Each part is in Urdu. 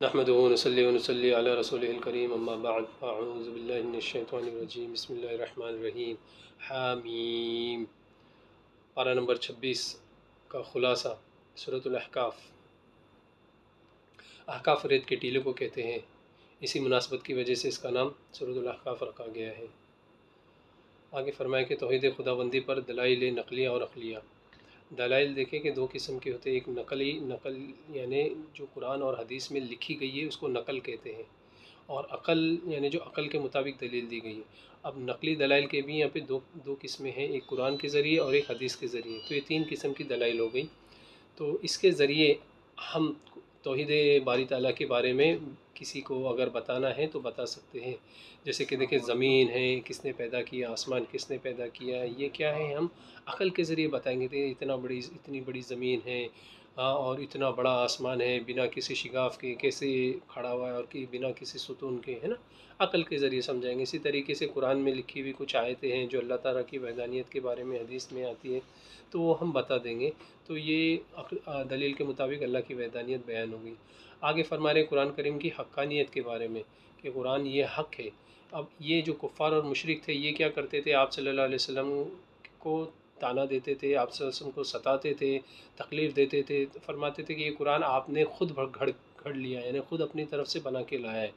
نحمده ونصلي ونصلي على رسوله الكريم اما بعد اعوذ باللہ من الشیطان الرجیم بسم اللہ الرحمن الرحیم حامیم۔ پارہ نمبر 26 کا خلاصہ سورۃ الاحقاف۔ احقاف ریت کے ٹیلے کو کہتے ہیں، اسی مناسبت کی وجہ سے اس کا نام سورۃ الاحقاف رکھا گیا ہے۔ آگے فرمایا کہ توحید خداوندی پر دلائل نقلیہ اور عقلیہ۔ دلائل دیکھیں کہ دو قسم کے ہوتے ہیں، ایک نقل یعنی جو قرآن اور حدیث میں لکھی گئی ہے اس کو نقل کہتے ہیں، اور عقل یعنی جو عقل کے مطابق دلیل دی گئی ہے۔ اب نقلی دلائل کے بھی یہاں پہ دو قسمیں ہیں، ایک قرآن کے ذریعے اور ایک حدیث کے ذریعے، تو یہ تین قسم کی دلائل ہو گئی۔ تو اس کے ذریعے ہم توحید باری تعالیٰ کے بارے میں کسی کو اگر بتانا ہے تو بتا سکتے ہیں، جیسے کہ دیکھیں زمین ہے کس نے پیدا کیا، آسمان کس نے پیدا کیا، یہ کیا ہے ہم عقل کے ذریعے بتائیں گے کہ اتنی بڑی زمین ہے اور اتنا بڑا آسمان ہے، بنا کسی شگاف کے کیسے کھڑا ہوا ہے اور بنا کسی ستون کے، ہے نا، عقل کے ذریعے سمجھائیں گے۔ اسی طریقے سے قرآن میں لکھی ہوئی کچھ آیتیں ہیں جو اللہ تعالیٰ کی وحدانیت کے بارے میں حدیث میں آتی ہے تو وہ ہم بتا دیں گے، تو یہ دلیل کے مطابق اللہ کی وحدانیت بیان ہوگی۔ آگے فرما رہے قرآن کریم کی حقانیت کے بارے میں کہ قرآن یہ حق ہے۔ اب یہ جو کفار اور مشرک تھے یہ کیا کرتے تھے، آپ صلی اللہ علیہ وسلم کو تانا دیتے تھے، آپ صلی اللہ علیہ وسلم کو ستاتے تھے، تکلیف دیتے تھے، فرماتے تھے کہ یہ قرآن آپ نے خود گھڑ لیا ہے، یعنی خود اپنی طرف سے بنا کے لایا ہے۔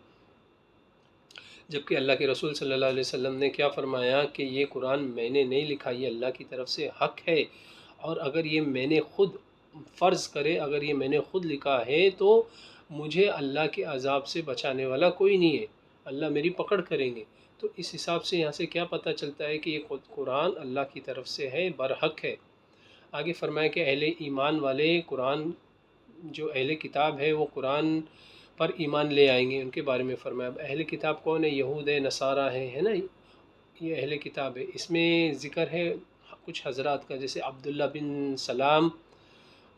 جبکہ اللہ کے رسول صلی اللہ علیہ وسلم نے کیا فرمایا کہ یہ قرآن میں نے نہیں لکھا، یہ اللہ کی طرف سے حق ہے، اور اگر یہ میں نے خود فرض کرے، اگر یہ میں نے خود لکھا ہے تو مجھے اللہ کے عذاب سے بچانے والا کوئی نہیں ہے، اللہ میری پکڑ کریں گے۔ تو اس حساب سے یہاں سے کیا پتہ چلتا ہے کہ یہ قرآن اللہ کی طرف سے ہے، برحق ہے۔ آگے فرمایا کہ اہل ایمان والے قرآن، جو اہل کتاب ہے وہ قرآن پر ایمان لے آئیں گے، ان کے بارے میں فرمایا۔ اب اہل کتاب کون ہے؟ یہود ہے، نصارہ ہے نا، یہ اہل کتاب ہے۔ اس میں ذکر ہے کچھ حضرات کا، جیسے عبداللہ بن سلام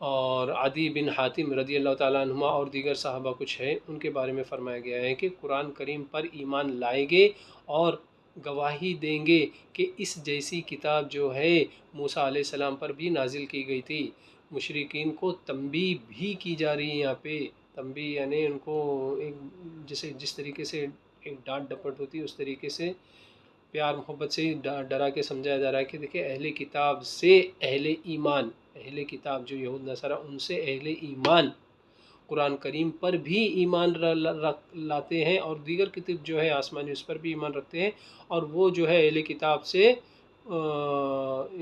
اور عدی بن حاتم رضی اللہ تعالیٰ عنہما، اور دیگر صحابہ کچھ ہیں، ان کے بارے میں فرمایا گیا ہے کہ قرآن کریم پر ایمان لائیں گے اور گواہی دیں گے کہ اس جیسی کتاب جو ہے موسیٰ علیہ السلام پر بھی نازل کی گئی تھی۔ مشرکین کو تنبیہ بھی کی جا رہی ہے یہاں پہ، تنبیہ یعنی ان کو جس طریقے سے ایک ڈانٹ ڈپٹ ہوتی ہے اس طریقے سے پیار محبت سے ڈرا کے سمجھایا جا رہا ہے کہ دیکھیں اہل کتاب سے اہل ایمان، اہل کتاب جو یہود نصارہ، ان سے اہل ایمان قرآن کریم پر بھی ایمان لاتے ہیں، اور دیگر کتب جو ہے آسمانی اس پر بھی ایمان رکھتے ہیں، اور وہ جو ہے اہل کتاب سے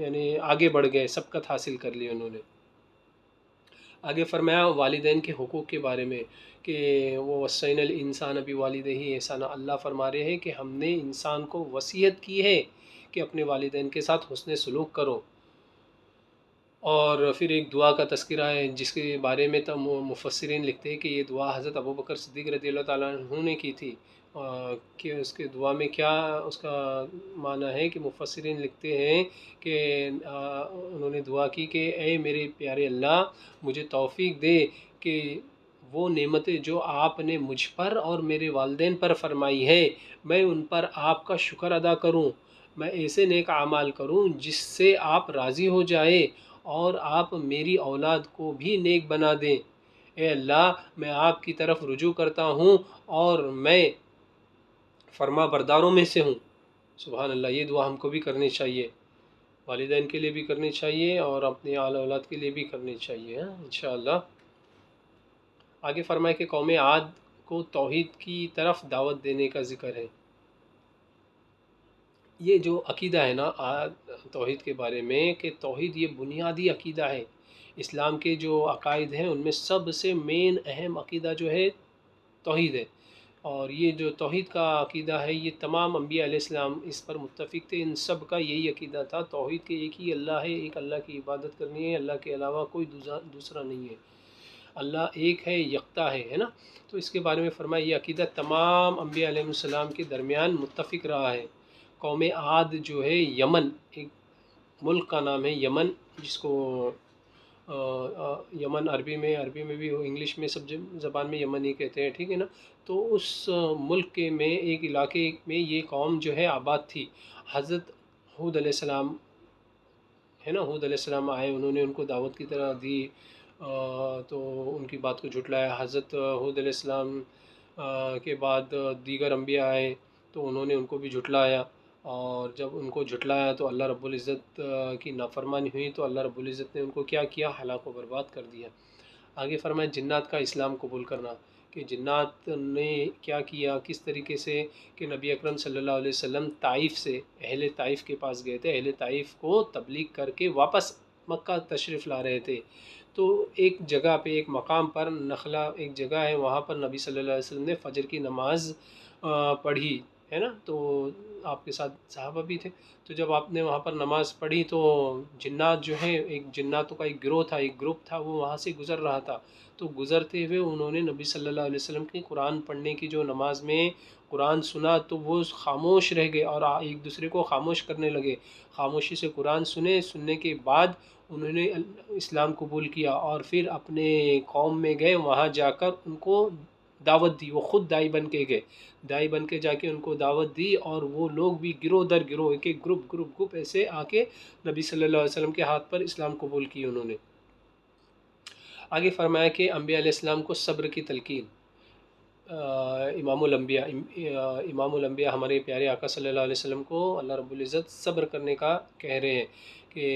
یعنی آگے بڑھ گئے، سبقت حاصل کر لی انہوں نے۔ آگے فرمایا والدین کے حقوق کے بارے میں کہ وہ وصینا الانسان بوالدیہ احسانا، اللہ فرما رہے ہیں کہ ہم نے انسان کو وصیت کی ہے کہ اپنے والدین کے ساتھ حسن سلوک کرو۔ اور پھر ایک دعا کا تذکرہ ہے جس کے بارے میں مفسرین لکھتے ہیں کہ یہ دعا حضرت ابوبکر صدیق رضی اللہ تعالیٰ عنہ نے کی تھی، کہ اس کے دعا میں کیا اس کا معنی ہے کہ مفسرین لکھتے ہیں کہ انہوں نے دعا کی کہ اے میرے پیارے اللہ، مجھے توفیق دے کہ وہ نعمتیں جو آپ نے مجھ پر اور میرے والدین پر فرمائی ہے میں ان پر آپ کا شکر ادا کروں، میں ایسے نیک اعمال کروں جس سے آپ راضی ہو جائے اور آپ میری اولاد کو بھی نیک بنا دیں۔ اے اللہ، میں آپ کی طرف رجوع کرتا ہوں اور میں فرما برداروں میں سے ہوں۔ سبحان اللہ، یہ دعا ہم کو بھی کرنی چاہیے، والدین کے لیے بھی کرنی چاہیے اور اپنے آل اولاد کے لیے بھی کرنی چاہیے انشاءاللہ۔ آگے فرمائے کہ قوم عاد کو توحید کی طرف دعوت دینے کا ذکر ہے۔ یہ جو عقیدہ ہے نا توحید کے بارے میں، کہ توحید یہ بنیادی عقیدہ ہے، اسلام کے جو عقائد ہیں ان میں سب سے مین اہم عقیدہ جو ہے توحید ہے، اور یہ جو توحید کا عقیدہ ہے یہ تمام انبیاء علیہ السلام اس پر متفق تھے، ان سب کا یہی عقیدہ تھا، توحید کے ایک ہی اللہ ہے، ایک اللہ کی عبادت کرنی ہے، اللہ کے علاوہ کوئی دوسرا نہیں ہے، اللہ ایک ہے، یکتا ہے نا۔ تو اس کے بارے میں فرمایا یہ عقیدہ تمام انبیاء علیہ السلام کے درمیان متفق رہا ہے۔ قوم عاد جو ہے یمن، ایک ملک کا نام ہے یمن، جس کو یمن عربی میں بھی انگلش میں سب زبان میں یمن ہی کہتے ہیں، ٹھیک ہے نا۔ تو اس ملک کے میں ایک علاقے میں یہ قوم جو ہے آباد تھی۔ حضرت ہود علیہ السلام ہے نا، ہود علیہ السلام آئے، انہوں نے ان کو دعوت کی طرح دی، تو ان کی بات کو جھٹلایا۔ حضرت ہود علیہ السلام کے بعد دیگر انبیاء آئے تو انہوں نے ان کو بھی جھٹلایا، اور جب ان کو جھٹلایا تو اللہ رب العزت کی نافرمانی ہوئی تو اللہ رب العزت نے ان کو کیا کیا، ہلاک و برباد کر دیا۔ آگے فرمایا جنات کا اسلام قبول کرنا، کہ جنات نے کیا کیا، کس طریقے سے کہ نبی اکرم صلی اللہ علیہ وسلم طائف سے اہل طائف کے پاس گئے تھے، اہل طائف کو تبلیغ کر کے واپس مکہ تشریف لا رہے تھے، تو ایک جگہ پہ، ایک مقام پر، نخلا ایک جگہ ہے، وہاں پر نبی صلی اللہ علیہ وسلم نے فجر کی نماز پڑھی ہے نا، تو آپ کے ساتھ صحابہ بھی تھے، تو جب آپ نے وہاں پر نماز پڑھی تو جنات جو ہے، ایک جناتوں کا ایک گروہ تھا، ایک گروپ تھا، وہ وہاں سے گزر رہا تھا، تو گزرتے ہوئے انہوں نے نبی صلی اللہ علیہ وسلم کی قرآن پڑھنے کی جو نماز میں قرآن سنا تو وہ خاموش رہ گئے اور ایک دوسرے کو خاموش کرنے لگے، خاموشی سے قرآن سننے کے بعد انہوں نے اسلام قبول کیا، اور پھر اپنے قوم میں گئے، وہاں جا کر ان کو دعوت دی، وہ خود دائی بن کے گئے، دائی بن کے جا کے ان کو دعوت دی، اور وہ لوگ بھی گروہ در گروہ، ایک ایک گروپ ایسے آ کے نبی صلی اللہ علیہ وسلم کے ہاتھ پر اسلام قبول کی انہوں نے۔ آگے فرمایا کہ انبیاء علیہ السلام کو صبر کی تلقین، امام الانبیاء ہمارے پیارے آقا صلی اللہ علیہ وسلم کو اللہ رب العزت صبر کرنے کا کہہ رہے ہیں، کہ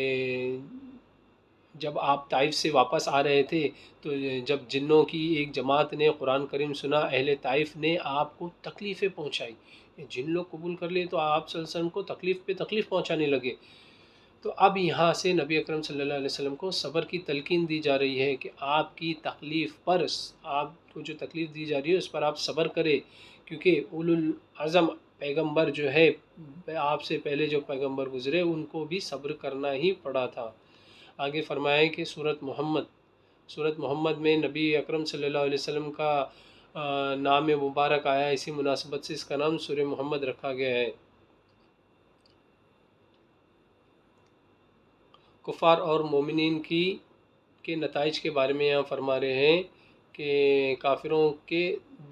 جب آپ طائف سے واپس آ رہے تھے تو جب جنوں کی ایک جماعت نے قرآن کریم سنا، اہل طائف نے آپ کو تکلیفیں پہنچائی، جن لوگ قبول کر لیے تو آپ صلی اللہ علیہ وسلم کو تکلیف پہ تکلیف پہنچانے لگے، تو اب یہاں سے نبی اکرم صلی اللہ علیہ وسلم کو صبر کی تلقین دی جا رہی ہے، کہ آپ کی تکلیف پر، آپ کو جو تکلیف دی جا رہی ہے اس پر آپ صبر کرے، کیونکہ اولو العزم پیغمبر جو ہے، آپ سے پہلے جو پیغمبر گزرے ان کو بھی صبر کرنا ہی پڑا تھا۔ آگے فرمائے کہ سورت محمد میں نبی اکرم صلی اللہ علیہ وسلم کا نام مبارک آیا، اسی مناسبت سے اس کا نام سورہ محمد رکھا گیا ہے۔ کفار اور مومنین کے نتائج کے بارے میں یہاں فرما رہے ہیں کہ کافروں کے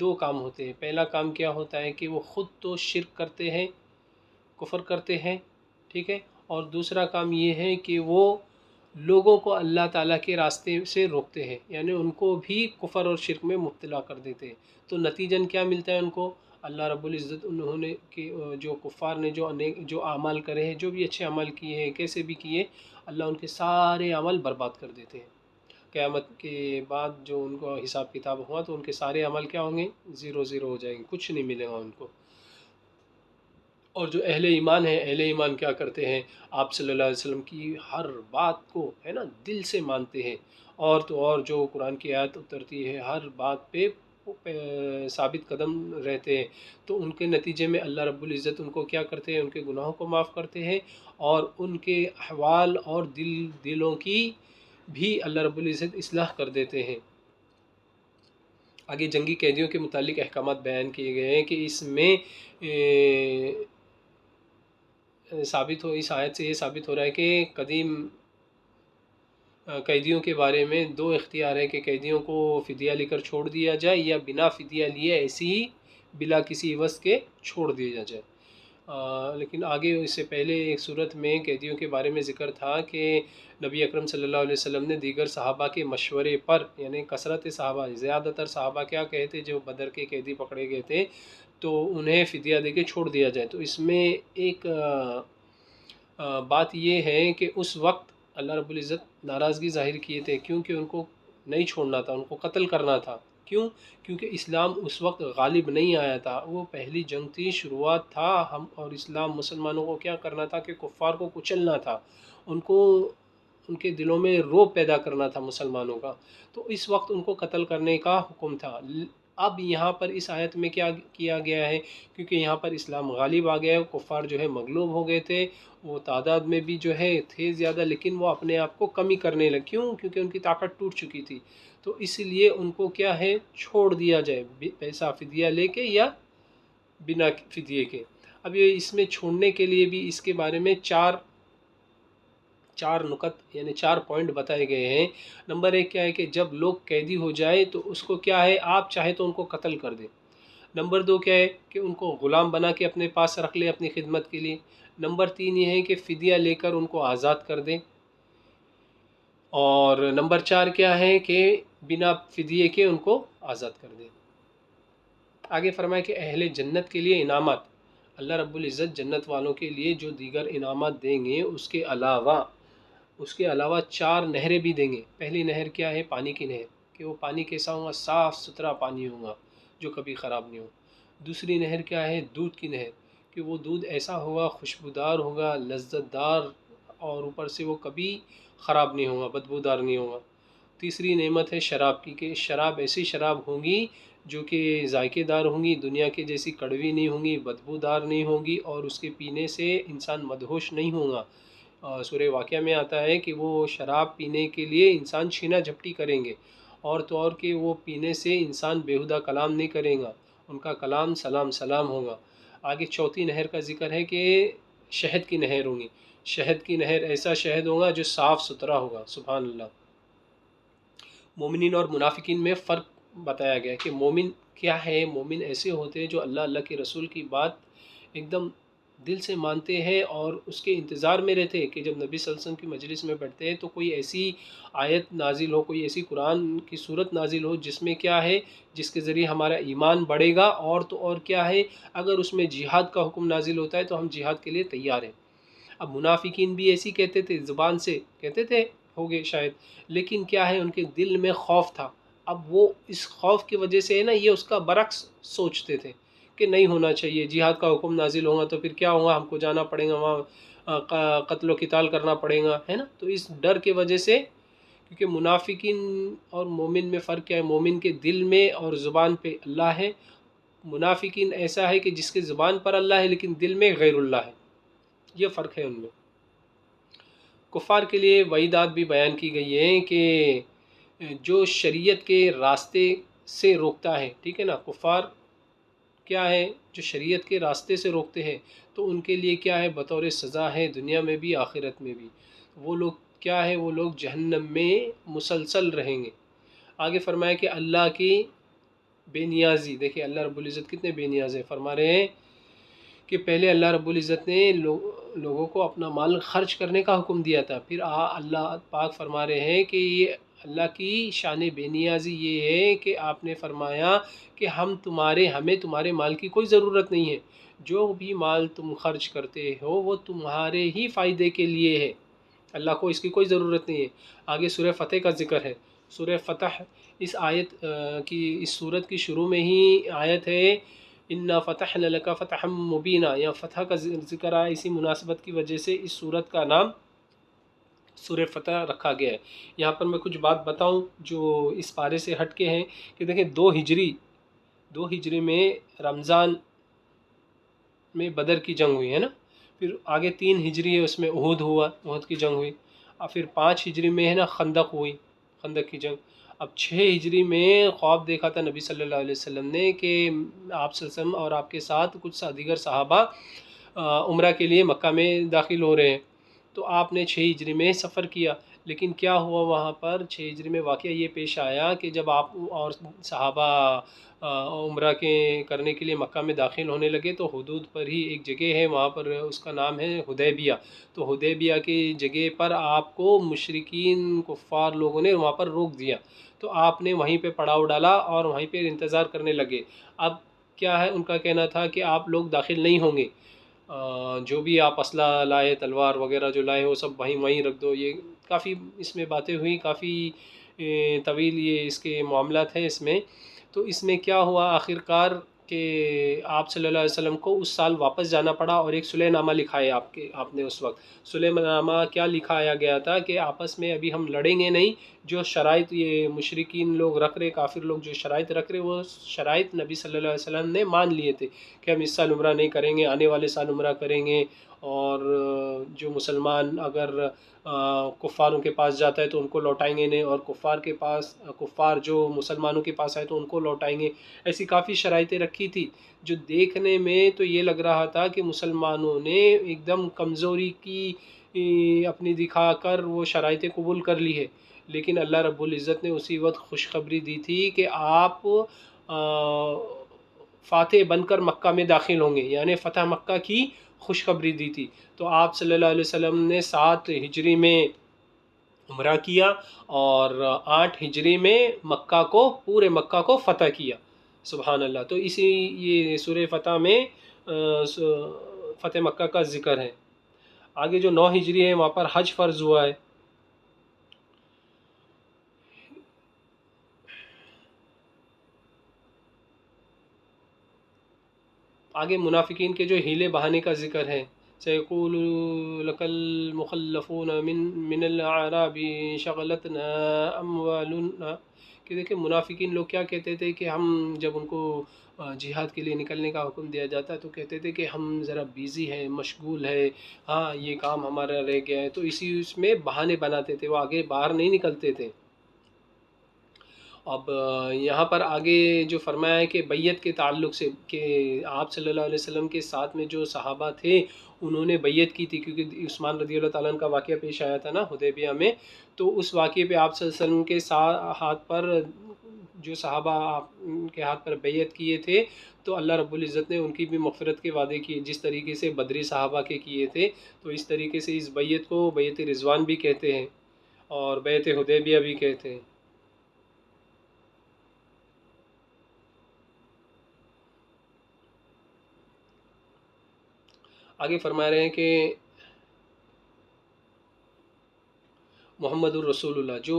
دو کام ہوتے ہیں، پہلا کام کیا ہوتا ہے کہ وہ خود تو شرک کرتے ہیں، کفر کرتے ہیں، ٹھیک ہے، اور دوسرا کام یہ ہے کہ وہ لوگوں کو اللہ تعالیٰ کے راستے سے روکتے ہیں، یعنی ان کو بھی کفر اور شرک میں مبتلا کر دیتے ہیں، تو نتیجن کیا ملتا ہے ان کو؟ اللہ رب العزت انہوں نے کہ جو کفار نے جو اعمال کرے ہیں، جو بھی اچھے عمل کیے ہیں، کیسے بھی کیے، اللہ ان کے سارے عمل برباد کر دیتے ہیں، قیامت کے بعد جو ان کو حساب کتاب ہوا تو ان کے سارے عمل کیا ہوں گے؟ زیرو زیرو ہو جائیں گے، کچھ نہیں ملے گا ان کو۔ اور جو اہل ایمان ہیں، اہل ایمان کیا کرتے ہیں؟ آپ صلی اللہ علیہ وسلم کی ہر بات کو ہے نا دل سے مانتے ہیں، اور تو اور جو قرآن کی آیت اترتی ہے ہر بات پہ ثابت قدم رہتے ہیں، تو ان کے نتیجے میں اللہ رب العزت ان کو کیا کرتے ہیں؟ ان کے گناہوں کو معاف کرتے ہیں، اور ان کے احوال اور دلوں کی بھی اللہ رب العزت اصلاح کر دیتے ہیں۔ آگے جنگی قیدیوں کے متعلق احکامات بیان کیے گئے ہیں، کہ اس میں اس آیت سے یہ ثابت ہو رہا ہے کہ قدیم قیدیوں کے بارے میں دو اختیار ہے، کہ قیدیوں کو فدیہ لے کر چھوڑ دیا جائے، یا بنا فدیہ لیے ایسی ہی بلا کسی عوض کے چھوڑ دیا جائے۔ لیکن آگے اس سے پہلے ایک صورت میں قیدیوں کے بارے میں ذکر تھا کہ نبی اکرم صلی اللہ علیہ وسلم نے دیگر صحابہ کے مشورے پر، یعنی کثرت صحابہ، زیادہ تر صحابہ کیا کہتے جو بدر کے قیدی پکڑے گئے تھے تو انہیں فدیہ دے کے چھوڑ دیا جائے، تو اس میں ایک بات یہ ہے کہ اس وقت اللہ رب العزت ناراضگی ظاہر کیے تھے، کیونکہ ان کو نہیں چھوڑنا تھا، ان کو قتل کرنا تھا۔ کیوں؟ کیونکہ اسلام اس وقت غالب نہیں آیا تھا، وہ پہلی جنگ تھی، شروعات تھا، اور اسلام مسلمانوں کو کیا کرنا تھا کہ کفار کو کچلنا تھا، ان کے دلوں میں رعب پیدا کرنا تھا مسلمانوں کا، تو اس وقت ان کو قتل کرنے کا حکم تھا۔ اب یہاں پر اس آیت میں کیا کیا گیا ہے؟ کیونکہ یہاں پر اسلام غالب آ گیا ہے، کفار جو ہے مغلوب ہو گئے تھے، وہ تعداد میں بھی جو ہے تھے زیادہ، لیکن وہ اپنے آپ کو کمی کرنے لگے، کیوں؟ کیونکہ ان کی طاقت ٹوٹ چکی تھی، تو اس لیے ان کو کیا ہے؟ چھوڑ دیا جائے، پیسہ فدیہ لے کے یا بنا فدیے کے۔ اب یہ اس میں چھوڑنے کے لیے بھی اس کے بارے میں چار نکت یعنی 4 پوائنٹ بتائے گئے ہیں۔ نمبر 1 کیا ہے کہ جب لوگ قیدی ہو جائے تو اس کو کیا ہے؟ آپ چاہے تو ان کو قتل کر دیں۔ نمبر 2 کیا ہے کہ ان کو غلام بنا کے اپنے پاس رکھ لے اپنی خدمت کے لیے۔ نمبر 3 یہ ہے کہ فدیہ لے کر ان کو آزاد کر دیں۔ اور نمبر 4 کیا ہے کہ بنا فدیے کے ان کو آزاد کر دیں۔ آگے فرمایا کہ اہل جنت کے لیے انعامات، اللہ رب العزت جنت والوں کے لیے جو دیگر انعامات دیں گے اس کے علاوہ 4 نہریں بھی دیں گے۔ پہلی نہر کیا ہے؟ پانی کی نہر، کہ وہ پانی کیسا ہوگا؟ صاف ستھرا پانی ہوگا جو کبھی خراب نہیں ہو۔ دوسری نہر کیا ہے؟ دودھ کی نہر، کہ وہ دودھ ایسا ہوگا، خوشبودار ہوگا، لذت دار، اور اوپر سے وہ کبھی خراب نہیں ہوگا، بدبودار نہیں ہوگا۔ تیسری نعمت ہے شراب کی، کہ شراب ایسی شراب ہوں گی جو کہ ذائقے دار ہوں گی، دنیا کے جیسی کڑوی نہیں ہوں گی، بدبودار نہیں ہوں گی، اور اس کے پینے سے انسان مدہوش نہیں ہوگا۔ سورہ واقعہ میں آتا ہے کہ وہ شراب پینے کے لیے انسان چھینا جھپٹی کریں گے، اور تو اور کہ وہ پینے سے انسان بیہودہ کلام نہیں کرے گا، ان کا کلام سلام سلام ہوگا۔ آگے چوتھی نہر کا ذکر ہے کہ شہد کی نہر ہوں گی، شہد کی نہر، ایسا شہد ہوگا جو صاف ستھرا ہوگا۔ سبحان اللہ۔ مومنین اور منافقین میں فرق بتایا گیا کہ مومن کیا ہے؟ مومن ایسے ہوتے ہیں جو اللہ کے رسول کی بات ایک دم دل سے مانتے ہیں اور اس کے انتظار میں رہتے ہیں کہ جب نبی صلی اللہ علیہ وسلم کی مجلس میں بیٹھتے ہیں تو کوئی ایسی آیت نازل ہو، کوئی ایسی قرآن کی صورت نازل ہو جس میں کیا ہے، جس کے ذریعے ہمارا ایمان بڑھے گا، اور تو اور کیا ہے، اگر اس میں جہاد کا حکم نازل ہوتا ہے تو ہم جہاد کے لیے تیار ہیں۔ اب منافقین بھی ایسی کہتے تھے، زبان سے کہتے تھے ہوگے شاید، لیکن کیا ہے، ان کے دل میں خوف تھا۔ اب وہ اس خوف کی وجہ سے نا یہ اس کا برعکس سوچتے تھے کہ نہیں ہونا چاہیے، جہاد کا حکم نازل ہوگا تو پھر کیا ہوگا، ہم کو جانا پڑے گا وہاں، قتل و قتال کرنا پڑے گا، ہے نا۔ تو اس ڈر کے وجہ سے، کیونکہ منافقین اور مومن میں فرق کیا ہے؟ مومن کے دل میں اور زبان پہ اللہ ہے، منافقین ایسا ہے کہ جس کے زبان پر اللہ ہے لیکن دل میں غیر اللہ ہے، یہ فرق ہے ان میں۔ کفار کے لیے وعیدات بھی بیان کی گئی ہیں کہ جو شریعت کے راستے سے روکتا ہے، ٹھیک ہے نا، کفار کیا ہے جو شریعت کے راستے سے روکتے ہیں، تو ان کے لیے کیا ہے؟ بطور سزا ہے، دنیا میں بھی آخرت میں بھی۔ وہ لوگ کیا ہے؟ وہ لوگ جہنم میں مسلسل رہیں گے۔ آگے فرمایا کہ اللہ کی بے نیازی، دیکھیں اللہ رب العزت کتنے بے نیاز ہیں، فرما رہے ہیں کہ پہلے اللہ رب العزت نے لوگوں کو اپنا مال خرچ کرنے کا حکم دیا تھا، پھر اللہ پاک فرما رہے ہیں کہ یہ اللہ کی شان بے نیازی یہ ہے کہ آپ نے فرمایا کہ ہمیں تمہارے مال کی کوئی ضرورت نہیں ہے، جو بھی مال تم خرچ کرتے ہو وہ تمہارے ہی فائدے کے لیے ہے، اللہ کو اس کی کوئی ضرورت نہیں ہے۔ آگے سورہ فتح کا ذکر ہے۔ سورہ فتح اس آیت کی، اس سورت کی شروع میں ہی آیت ہے، اِنَّا فَتَحْنَا لَكَ فَتَحًا مُبِينًا، یا فتح کا ذکر آیا، اسی مناسبت کی وجہ سے اس سورت کا نام سورہ فتح رکھا گیا ہے۔ یہاں پر میں کچھ بات بتاؤں جو اس پارے سے ہٹ کے ہیں، کہ دیکھیں دو ہجری میں رمضان میں بدر کی جنگ ہوئی ہے نا، پھر آگے 3 ہجری ہے اس میں احد کی جنگ ہوئی، اور پھر 5 ہجری میں ہے نا خندق ہوئی، خندق کی جنگ۔ اب 6 ہجری میں خواب دیکھا تھا نبی صلی اللہ علیہ وسلم نے کہ آپ صلی اللہ علیہ وسلم اور آپ کے ساتھ کچھ دیگر صحابہ عمرہ کے لیے مکہ میں داخل ہو رہے ہیں، تو آپ نے 6 ہجری میں سفر کیا، لیکن کیا ہوا وہاں پر 6 ہجری میں واقعہ یہ پیش آیا کہ جب آپ اور صحابہ عمرہ کے کرنے کے لیے مکہ میں داخل ہونے لگے تو حدود پر ہی ایک جگہ ہے، وہاں پر اس کا نام ہے حدیبیہ، تو حدیبیہ کی جگہ پر آپ کو مشرکین کفار لوگوں نے وہاں پر روک دیا، تو آپ نے وہیں پہ پڑاؤ ڈالا اور وہیں پہ انتظار کرنے لگے۔ اب کیا ہے، ان کا کہنا تھا کہ آپ لوگ داخل نہیں ہوں گے، جو بھی آپ اسلحہ لائے، تلوار وغیرہ جو لائے وہ سب وہیں رکھ دو۔ یہ کافی اس میں باتیں ہوئی، کافی طویل یہ اس کے معاملات ہیں اس میں۔ تو اس میں کیا ہوا آخر کہ آپ صلی اللہ علیہ وسلم کو اس سال واپس جانا پڑا، اور ایک صلح نامہ لکھایا آپ نے اس وقت۔ صلح نامہ کیا لکھایا گیا تھا کہ آپس میں ابھی ہم لڑیں گے نہیں، جو شرائط یہ مشرکین لوگ رکھ رہے، کافر لوگ جو شرائط رکھ رہے، وہ شرائط نبی صلی اللہ علیہ وسلم نے مان لیے تھے کہ ہم اس سال عمرہ نہیں کریں گے، آنے والے سال عمرہ کریں گے، اور جو مسلمان اگر کفاروں کے پاس جاتا ہے تو ان کو لوٹائیں گے نہیں، اور کفار جو مسلمانوں کے پاس آئے تو ان کو لوٹائیں گے۔ ایسی کافی شرائطیں رکھی تھی جو دیکھنے میں تو یہ لگ رہا تھا کہ مسلمانوں نے ایک دم کمزوری کی اپنی دکھا کر وہ شرائطیں قبول کر لی ہے، لیکن اللہ رب العزت نے اسی وقت خوشخبری دی تھی کہ آپ فاتح بن کر مکہ میں داخل ہوں گے، یعنی فتح مکہ کی خوشخبری دی تھی۔ تو آپ صلی اللہ علیہ وسلم نے 7 ہجری میں عمرہ کیا، اور 8 ہجری میں مکہ کو، پورے مکہ کو فتح کیا۔ سبحان اللہ۔ تو اسی یہ سورہ فتح میں فتح مکہ کا ذکر ہے۔ آگے جو 9 ہجری ہے وہاں پر حج فرض ہوا ہے۔ آگے منافقین کے جو ہیلے بہانے کا ذکر ہے، سیقول لک المخلفون من الاعراب شغلتنا اموالنا، کہ دیکھیں منافقین لوگ کیا کہتے تھے کہ ہم جب ان کو جہاد کے لیے نکلنے کا حکم دیا جاتا ہے تو کہتے تھے کہ ہم ذرا بیزی ہیں، مشغول ہے، ہاں یہ کام ہمارا رہ گیا ہے، تو اسی اس میں بہانے بناتے تھے، وہ آگے باہر نہیں نکلتے تھے۔ اب یہاں پر آگے جو فرمایا ہے کہ بیعت کے تعلق سے، کہ آپ صلی اللہ علیہ وسلم کے ساتھ میں جو صحابہ تھے انہوں نے بیعت کی تھی، کیونکہ عثمان رضی اللہ تعالیٰ عنہ کا واقعہ پیش آیا تھا نا حدیبیہ میں، تو اس واقعے پہ آپ صلی اللہ علیہ وسلم کے ہاتھ پر جو صحابہ آپ کے ہاتھ پر بیعت کیے تھے، تو اللہ رب العزت نے ان کی بھی مغفرت کے وعدے کیے، جس طریقے سے بدری صحابہ کے کیے تھے، تو اس طریقے سے اس بیعت کو بیعت رضوان بھی کہتے ہیں اور بیعت حدیبیہ بھی کہتے ہیں۔ آگے فرما رہے ہیں کہ محمد الرسول اللہ، جو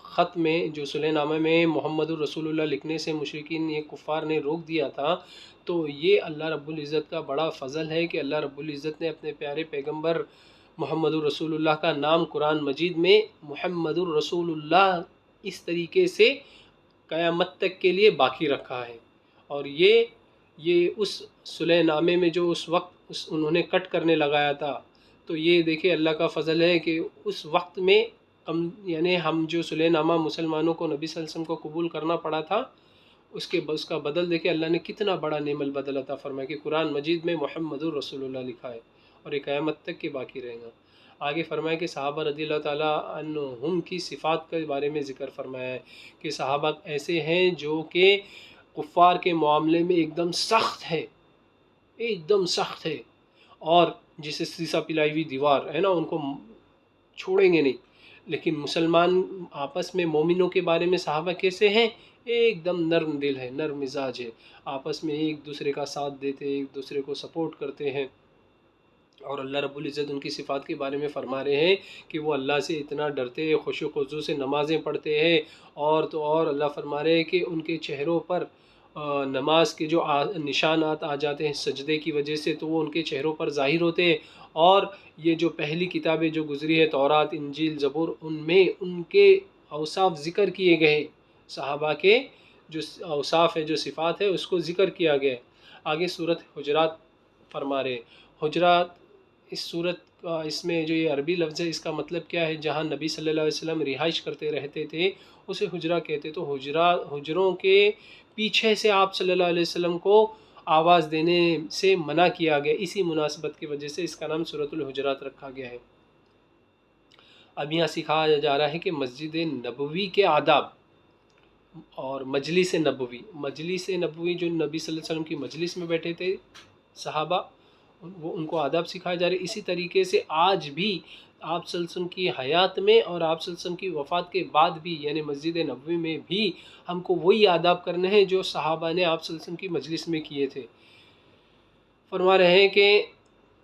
خط میں، جو صلح نامہ میں محمد الرسول اللہ لکھنے سے مشرکین یہ کفار نے روک دیا تھا، تو یہ اللہ رب العزت کا بڑا فضل ہے کہ اللہ رب العزت نے اپنے پیارے پیغمبر محمد الرسول اللہ کا نام قرآن مجید میں محمد الرسول اللہ اس طریقے سے قیامت تک کے لیے باقی رکھا ہے۔ اور یہ اس صلح نامے میں جو اس وقت انہوں نے کٹ کرنے لگایا تھا، تو یہ دیکھیں اللہ کا فضل ہے کہ اس وقت میں یعنی ہم جو صلح نامہ مسلمانوں کو نبی صلی اللہ علیہ وسلم کو قبول کرنا پڑا تھا، اس کا بدل دیکھیں اللہ نے کتنا بڑا نعم البدل عطا فرمایا کہ قرآن مجید میں محمد الرسول اللہ لکھا ہے اور یہ قیامت تک کے باقی رہے گا۔ آگے فرمایا کہ صحابہ رضی اللہ تعالیٰ عنہم کی صفات کے بارے میں ذکر فرمایا ہے کہ صحابہ ایسے ہیں جو کہ کفار کے معاملے میں ایک دم سخت ہے، ایک دم سخت ہے، اور جسے سیسا پلائی ہوئی دیوار ہے نا، ان کو چھوڑیں گے نہیں۔ لیکن مسلمان آپس میں مومنوں کے بارے میں صحابہ کیسے ہیں؟ ایک دم نرم دل ہے، نرم مزاج ہے، آپس میں ایک دوسرے کا ساتھ دیتے، ایک دوسرے کو سپورٹ کرتے ہیں۔ اور اللہ رب العزت ان کی صفات کے بارے میں فرما رہے ہیں کہ وہ اللہ سے اتنا ڈرتے ہیں، خشوع و خضوع سے نمازیں پڑھتے ہیں، اور تو اور اللہ فرما رہے ہیں کہ ان کے چہروں پر نماز کے جو نشانات آ جاتے ہیں سجدے کی وجہ سے، تو وہ ان کے چہروں پر ظاہر ہوتے ہیں۔ اور یہ جو پہلی کتابیں جو گزری ہے تورات، انجیل، زبور، ان میں ان کے اوصاف ذکر کیے گئے ہیں، صحابہ کے جو اوصاف ہے، جو صفات ہے، اس کو ذکر کیا گیا ہے۔ آگے صورت حجرات فرما رہے ہیں۔ حجرات اس صورت کا، اس میں جو یہ عربی لفظ ہے، اس کا مطلب کیا ہے؟ جہاں نبی صلی اللہ علیہ وسلم رہائش کرتے رہتے تھے اسے حجرہ کہتے، تو حجروں کے پیچھے سے آپ صلی اللہ علیہ وسلم کو آواز دینے سے منع کیا گیا، اسی مناسبت کی وجہ سے اس کا نام سورۃ الحجرات رکھا گیا ہے۔ اب یہاں سکھایا جا رہا ہے کہ مسجد نبوی کے آداب اور مجلس نبوی، مجلس نبوی جو نبی صلی اللہ علیہ وسلم کی مجلس میں بیٹھے تھے صحابہ، وہ ان کو آداب سکھائے جا رہے، اسی طریقے سے آج بھی آپ صلی اللہ علیہ وسلم کی حیات میں اور آپ صلی اللہ علیہ وسلم کی وفات کے بعد بھی، یعنی مسجد نبوی میں بھی ہم کو وہی آداب کرنے ہیں جو صحابہ نے آپ صلی اللہ علیہ وسلم کی مجلس میں کیے تھے۔ فرما رہے ہیں کہ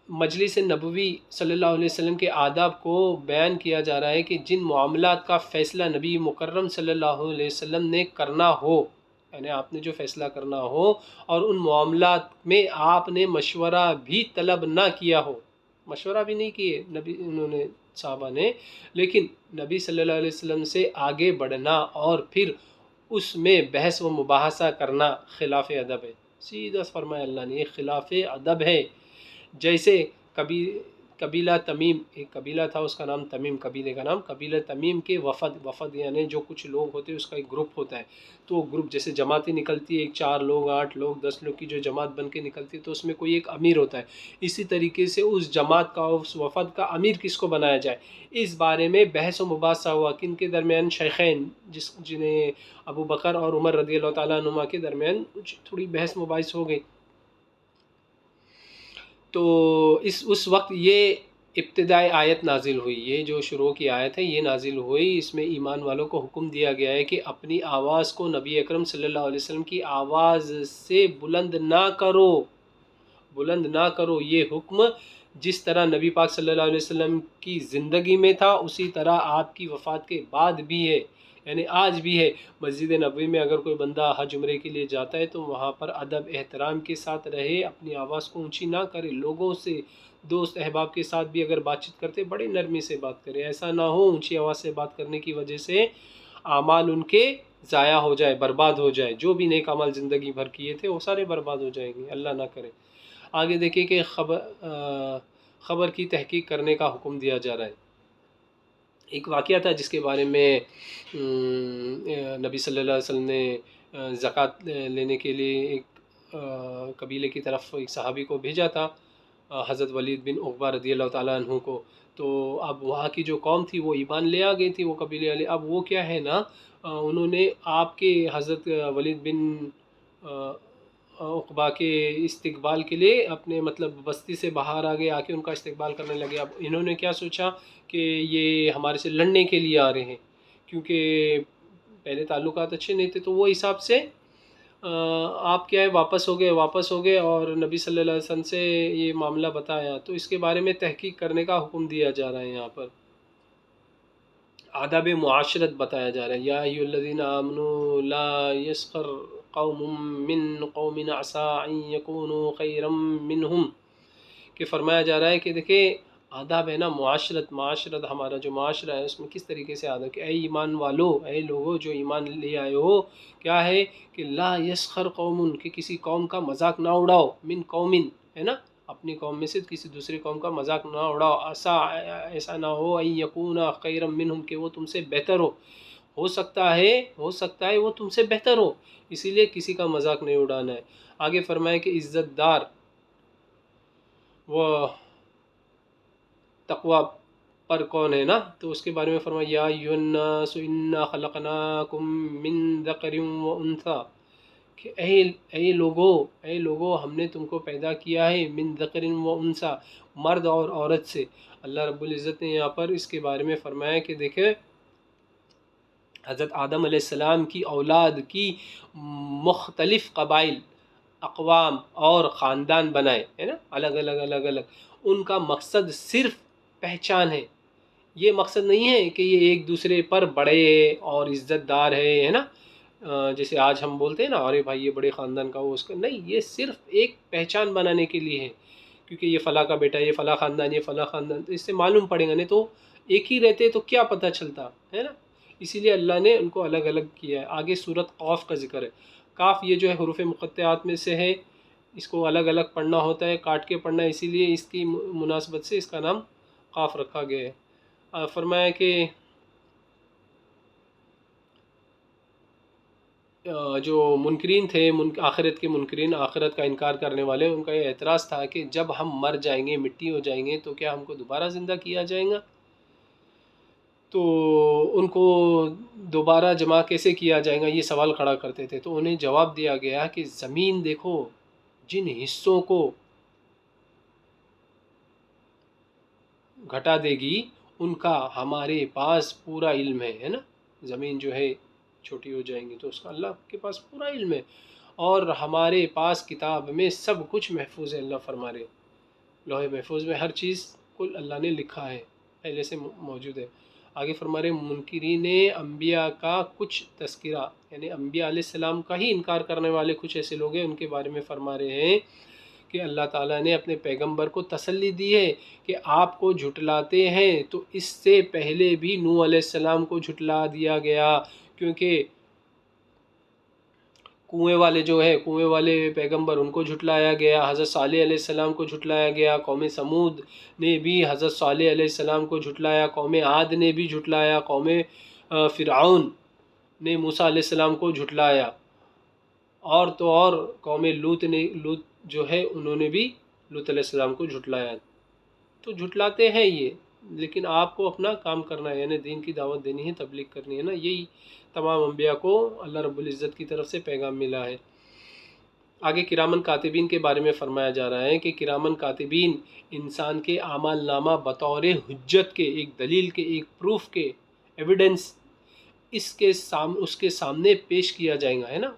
مجلس نبوی صلی اللہ علیہ وسلم کے آداب کو بیان کیا جا رہا ہے کہ جن معاملات کا فیصلہ نبی مکرم صلی اللہ علیہ وسلم نے کرنا ہو، یعنی آپ نے جو فیصلہ کرنا ہو اور ان معاملات میں آپ نے مشورہ بھی طلب نہ کیا ہو، مشورہ بھی نہیں کیے نبی انہوں نے، صحابہ نے، لیکن نبی صلی اللہ علیہ وسلم سے آگے بڑھنا اور پھر اس میں بحث و مباحثہ کرنا خلاف ادب ہے۔ سیدھا فرمایا اللہ نے، یہ خلاف ادب ہے۔ جیسے قبیلہ تمیم، ایک قبیلہ تھا اس کا نام تمیم، قبیلے کا نام قبیلہ تمیم کے وفد یعنی جو کچھ لوگ ہوتے ہیں اس کا ایک گروپ ہوتا ہے، تو وہ گروپ جیسے جماعتیں نکلتی ہے، ایک 4 لوگ، 8 لوگ، 10 لوگ کی جو جماعت بن کے نکلتی ہے تو اس میں کوئی ایک امیر ہوتا ہے۔ اسی طریقے سے اس جماعت کا، اس وفد کا امیر کس کو بنایا جائے، اس بارے میں بحث و مباحثہ ہوا، کن کے درمیان؟ شیخین، جنہیں ابو بکر اور عمر رضی اللہ تعالیٰ عنہما کے درمیان تھوڑی بحث مباحث ہو گئی۔ تو اس وقت یہ ابتدائی آیت نازل ہوئی، یہ جو شروع کی آیت ہے یہ نازل ہوئی، اس میں ایمان والوں کو حکم دیا گیا ہے کہ اپنی آواز کو نبی اکرم صلی اللہ علیہ وسلم کی آواز سے بلند نہ کرو، بلند نہ کرو۔ یہ حکم جس طرح نبی پاک صلی اللہ علیہ وسلم کی زندگی میں تھا اسی طرح آپ کی وفات کے بعد بھی ہے، یعنی آج بھی ہے۔ مسجد نبوی میں اگر کوئی بندہ حج عمرے کے لیے جاتا ہے تو وہاں پر ادب احترام کے ساتھ رہے، اپنی آواز کو اونچی نہ کرے، لوگوں سے دوست احباب کے ساتھ بھی اگر بات چیت کرتے بڑی نرمی سے بات کرے، ایسا نہ ہو اونچی آواز سے بات کرنے کی وجہ سے اعمال ان کے ضائع ہو جائے، برباد ہو جائے، جو بھی نیک عمل زندگی بھر کیے تھے وہ سارے برباد ہو جائیں گے، اللہ نہ کرے۔ آگے دیکھیں کہ خبر کی تحقیق کرنے کا حکم دیا جا رہا ہے۔ ایک واقعہ تھا جس کے بارے میں نبی صلی اللہ علیہ وسلم نے زکوٰۃ لینے کے لیے ایک قبیلے کی طرف ایک صحابی کو بھیجا تھا، حضرت ولید بن عقبہ رضی اللہ تعالیٰ عنہ کو۔ تو اب وہاں کی جو قوم تھی وہ ایمان لے آ گئی تھی، وہ قبیلے والے۔ اب وہ کیا ہے نا، انہوں نے آپ کے حضرت ولید بن عقبہ کے استقبال کے لیے اپنے مطلب بستی سے باہر آ گئے، آ کے ان کا استقبال کرنے لگے۔ اب انہوں نے کیا سوچا کہ یہ ہمارے سے لڑنے کے لیے آ رہے ہیں، کیونکہ پہلے تعلقات اچھے نہیں تھے، تو وہ حساب سے آپ کیا ہے واپس ہو گئے اور نبی صلی اللہ علیہ وسلم سے یہ معاملہ بتایا۔ تو اس کے بارے میں تحقیق کرنے کا حکم دیا جا رہا ہے، یہاں پر آداب معاشرت بتایا جا رہا ہے۔ یا ایھا الذین آمنوا لا یسخر قوم من قوم عسى ان یکونوا خیرا منہم، کہ فرمایا جا رہا ہے کہ دیکھیں آداب ہے نا، معاشرت ہمارا جو معاشرہ ہے اس میں کس طریقے سے آداب کہ اے ایمان والو، اے لوگو جو ایمان لے آئے ہو، کیا ہے کہ لا یسخر قوم، کہ کسی قوم کا مذاق نہ اڑاؤ، من قوم ہے نا، اپنی قوم میں سے کسی دوسری قوم کا مذاق نہ اڑاؤ، ایسا نہ ہو ان یکونا خیرا منہم، کہ وہ تم سے بہتر ہو سکتا ہے وہ تم سے بہتر ہو، اسی لیے کسی کا مذاق نہیں اڑانا ہے۔ آگے فرمائے کہ عزت دار وہ تقوی پر کون ہے نا، تو اس کے بارے میں فرمایا یا ایھا الناس انا خلقناکم من ذکر و انثی، کہ اے لوگو ہم نے تم کو پیدا کیا ہے من ذکر و انثی، مرد اور عورت سے۔ اللہ رب العزت نے یہاں پر اس کے بارے میں فرمایا کہ دیکھیں حضرت آدم علیہ السلام کی اولاد کی مختلف قبائل، اقوام اور خاندان بنائے، ہے نا، الگ الگ، ان کا مقصد صرف پہچان ہے، یہ مقصد نہیں ہے کہ یہ ایک دوسرے پر بڑے اور عزت دار ہے نا، جیسے آج ہم بولتے ہیں نا ارے بھائی یہ بڑے خاندان کا وہ اس کا، نہیں، یہ صرف ایک پہچان بنانے کے لیے ہے، کیونکہ یہ فلاں کا بیٹا، یہ فلاں خاندان، یہ فلاں خاندان، تو اس سے معلوم پڑے گا، نہیں تو ایک ہی رہتے تو کیا پتہ چلتا ہے نا، اسی لیے اللہ نے ان کو الگ الگ کیا ہے۔ آگے سورت قاف کا ذکر ہے۔ کاف یہ جو ہے حروف مقطعات میں سے ہے، اس کو الگ الگ پڑھنا ہوتا ہے، کاٹ کے پڑھنا ہے، اسی لیے اس کی مناسبت سے اس کا نام قاف رکھا گیا ہے۔ فرمایا کہ جو منکرین تھے، آخرت کے منکرین، آخرت کا انکار کرنے والے، ان کا یہ اعتراض تھا کہ جب ہم مر جائیں گے، مٹی ہو جائیں گے، تو کیا ہم کو دوبارہ زندہ کیا جائے گا؟ تو ان کو دوبارہ جمع کیسے کیا جائے گا، یہ سوال کھڑا کرتے تھے۔ تو انہیں جواب دیا گیا کہ زمین دیکھو، جن حصوں کو گھٹا دے گی ان کا ہمارے پاس پورا علم ہے نا، زمین جو ہے چھوٹی ہو جائیں گی تو اس کا اللہ کے پاس پورا علم ہے، اور ہمارے پاس کتاب میں سب کچھ محفوظ ہے، اللہ فرما رہے لوح محفوظ میں ہر چیز کو اللہ نے لکھا ہے، پہلے سے موجود ہے۔ آگے فرما رہے منکرین انبیاء کا کچھ تذکرہ، یعنی انبیاء علیہ السلام کا ہی انکار کرنے والے کچھ ایسے لوگ ہیں، ان کے بارے میں فرما رہے ہیں کہ اللہ تعالیٰ نے اپنے پیغمبر کو تسلی دی ہے کہ آپ کو جھٹلاتے ہیں تو اس سے پہلے بھی نوح علیہ السلام کو جھٹلا دیا گیا، کیونکہ کنویں والے جو ہے، کنویں والے پیغمبر، ان کو جھٹلایا گیا، حضرت صالح علیہ السلام کو جھٹلایا گیا، قوم سمود نے بھی حضرت صالح علیہ السلام کو جھٹلایا، قوم عاد نے بھی جھٹلایا، قوم فرعون نے موسیٰ علیہ السلام کو جھٹلایا، اور تو اور قوم لوط جو ہے انہوں نے بھی لوط علیہ السلام کو جھٹلایا۔ تو جھٹلاتے ہیں یہ، لیکن آپ کو اپنا کام کرنا ہے، یعنی دین کی دعوت دینی ہے، تبلیغ کرنی ہے نا، یہی تمام انبیاء کو اللہ رب العزت کی طرف سے پیغام ملا ہے۔ آگے کرامن کاتبین کے بارے میں فرمایا جا رہا ہے کہ کرامن کاتبین انسان کے اعمال نامہ بطور حجت کے، ایک دلیل کے، ایک پروف کے، ایویڈنس اس کے سامنے پیش کیا جائے گا، ہے نا۔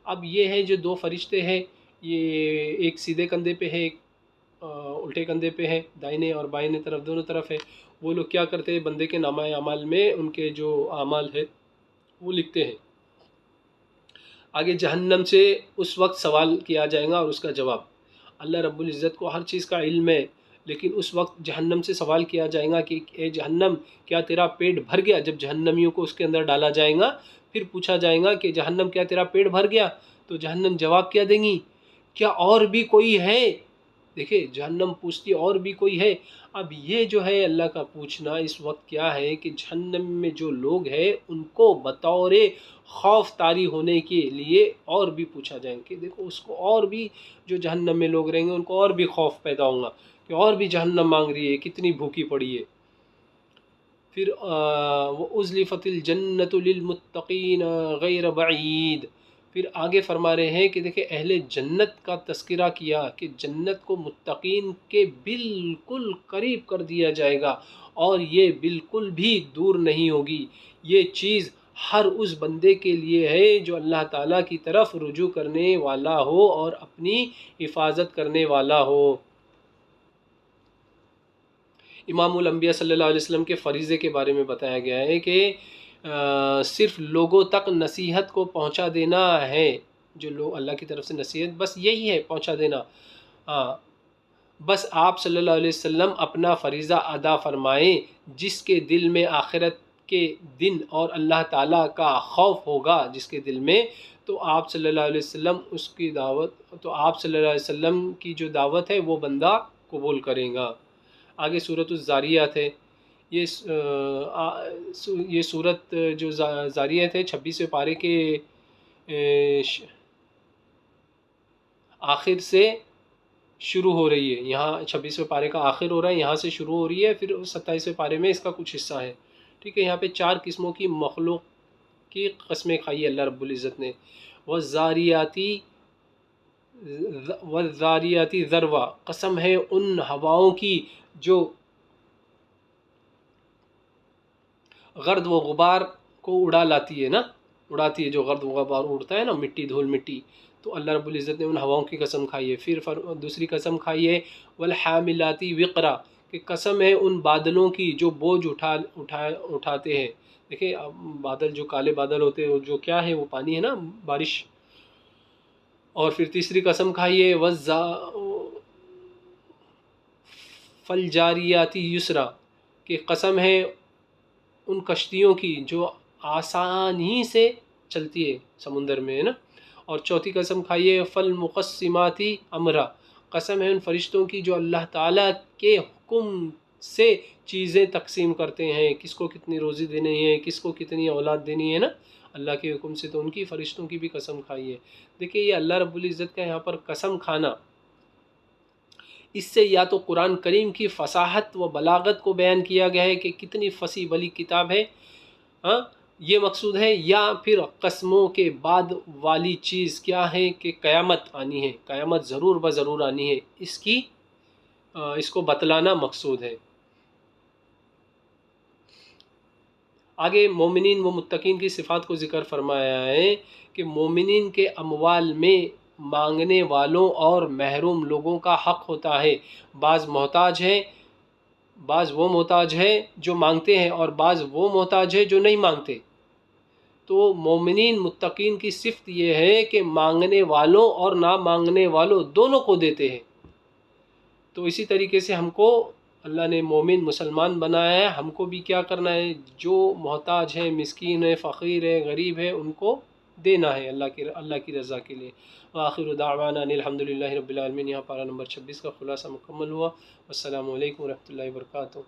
اب یہ ہے جو دو فرشتے ہیں، یہ ایک سیدھے کندھے پہ ہے، ایک الٹے کندھے پہ ہے، دائنے اور بائیں طرف دونوں طرف ہے۔ وہ لوگ کیا کرتے ہیں؟ بندے کے نامہ اعمال میں ان کے جو اعمال ہے وہ لکھتے ہیں۔ آگے جہنم سے اس وقت سوال کیا جائے گا اور اس کا جواب، اللہ رب العزت کو ہر چیز کا علم ہے، لیکن اس وقت جہنم سے سوال کیا جائے گا کہ اے جہنم، کیا تیرا پیٹ بھر گیا؟ جب جہنمیوں کو اس کے اندر ڈالا جائے گا، پھر پوچھا جائے گا کہ جہنم کیا تیرا پیٹ بھر گیا؟ تو جہنم جواب کیا دیں گی؟ کیا اور بھی کوئی ہے؟ دیکھیں جہنم پوچھتی اور بھی کوئی ہے؟ اب یہ جو ہے اللہ کا پوچھنا اس وقت کیا ہے کہ جہنم میں جو لوگ ہیں ان کو بطور خوف طاری ہونے کے لیے اور بھی پوچھا جائے کہ دیکھو اس کو اور بھی جو جہنم میں لوگ رہیں گے ان کو اور بھی خوف پیدا ہوگا کہ اور بھی جہنم مانگ رہی ہے، کتنی بھوکی پڑی ہے۔ پھر وَأُزْلِفَتِ الْجَنَّةُ لِلْمُتَّقِينَ غَيْرَ بَعِيدٍ، پھر آگے فرما رہے ہیں کہ دیکھیں اہل جنت کا تذکرہ کیا کہ جنت کو متقین کے بالکل قریب کر دیا جائے گا اور یہ بالکل بھی دور نہیں ہوگی۔ یہ چیز ہر اس بندے کے لیے ہے جو اللہ تعالیٰ کی طرف رجوع کرنے والا ہو اور اپنی حفاظت کرنے والا ہو۔ امام الانبیاء صلی اللہ علیہ وسلم کے فریضے کے بارے میں بتایا گیا ہے کہ صرف لوگوں تک نصیحت کو پہنچا دینا ہے، جو لوگ اللہ کی طرف سے نصیحت، بس یہی ہے، پہنچا دینا۔ ہاں، بس آپ صلی اللہ علیہ وسلم اپنا فریضہ ادا فرمائیں، جس کے دل میں آخرت کے دن اور اللہ تعالیٰ کا خوف ہوگا جس کے دل میں، تو آپ صلی اللہ علیہ وسلم آپ صلی اللہ علیہ وسلم کی جو دعوت ہے وہ بندہ قبول کرے گا۔ آگے سورۃ الزاریات ہے، یہ سورت جو زاریات ہے 26ویں پارے کے آخر سے شروع ہو رہی ہے۔ یہاں 26ویں پارے کا آخر ہو رہا ہے، یہاں سے شروع ہو رہی ہے، پھر 27ویں پارے میں اس کا کچھ حصہ ہے، ٹھیک ہے۔ یہاں پہ 4 قسموں کی مخلوق کی قسمیں کھائی ہے اللہ رب العزت نے۔ والذاریاتی ذروا، قسم ہے ان ہواؤں کی جو گرد و غبار کو اڑا لاتی ہے نا، اڑاتی ہے، جو گرد و غبار اڑتا ہے نا، مٹی، دھول مٹی، تو اللہ رب العزت نے ان ہواؤں کی قسم کھائی ہے۔ پھر دوسری قسم کھائی ہے والحاملاتی وقرا، کہ قسم ہے ان بادلوں کی جو بوجھ اٹھاتے ہیں۔ دیکھیں بادل، جو کالے بادل ہوتے ہیں، جو کیا ہے وہ پانی ہے نا، بارش۔ اور پھر تیسری قسم کھائی ہے فالجاریاتی یسرا، کہ قسم ہے ان کشتیوں کی جو آسانی سے چلتی ہے سمندر میں، ہے نا۔ اور چوتھی قسم کھائی ہے فالمقسماتی امرا، قسم ہے ان فرشتوں کی جو اللہ تعالیٰ کے حکم سے چیزیں تقسیم کرتے ہیں، کس کو کتنی روزی دینی ہے، کس کو کتنی اولاد دینی ہے نا، اللہ کے حکم سے، تو ان کی فرشتوں کی بھی قسم کھائی ہے۔ دیکھیں یہ اللہ رب العزت کا یہاں پر قسم کھانا، اس سے یا تو قرآن کریم کی فصاحت و بلاغت کو بیان کیا گیا ہے کہ کتنی فصیح بلی کتاب ہے، ہاں یہ مقصود ہے، یا پھر قسموں کے بعد والی چیز کیا ہے کہ قیامت آنی ہے، قیامت ضرور بضرور آنی ہے، اس کو بتلانا مقصود ہے۔ آگے مومنین و متقین کی صفات کو ذکر فرمایا ہے کہ مومنین کے اموال میں مانگنے والوں اور محروم لوگوں کا حق ہوتا ہے۔ بعض وہ محتاج ہے جو مانگتے ہیں اور بعض وہ محتاج ہے جو نہیں مانگتے۔ تو مومنین متقین کی صفت یہ ہے کہ مانگنے والوں اور نہ مانگنے والوں دونوں کو دیتے ہیں۔ تو اسی طریقے سے ہم کو اللہ نے مومن مسلمان بنایا ہے، ہم کو بھی کیا کرنا ہے؟ جو محتاج ہے، مسکین ہے، فقیر ہے، غریب ہے، ان کو دینا ہے اللہ کی رضا کے لیے۔ وآخر دعوانا ان الحمد للہ رب العالمین۔ یہاں پارہ نمبر 26 کا خلاصہ مکمل ہوا۔ السلام علیکم ورحمۃ اللہ وبرکاتہ۔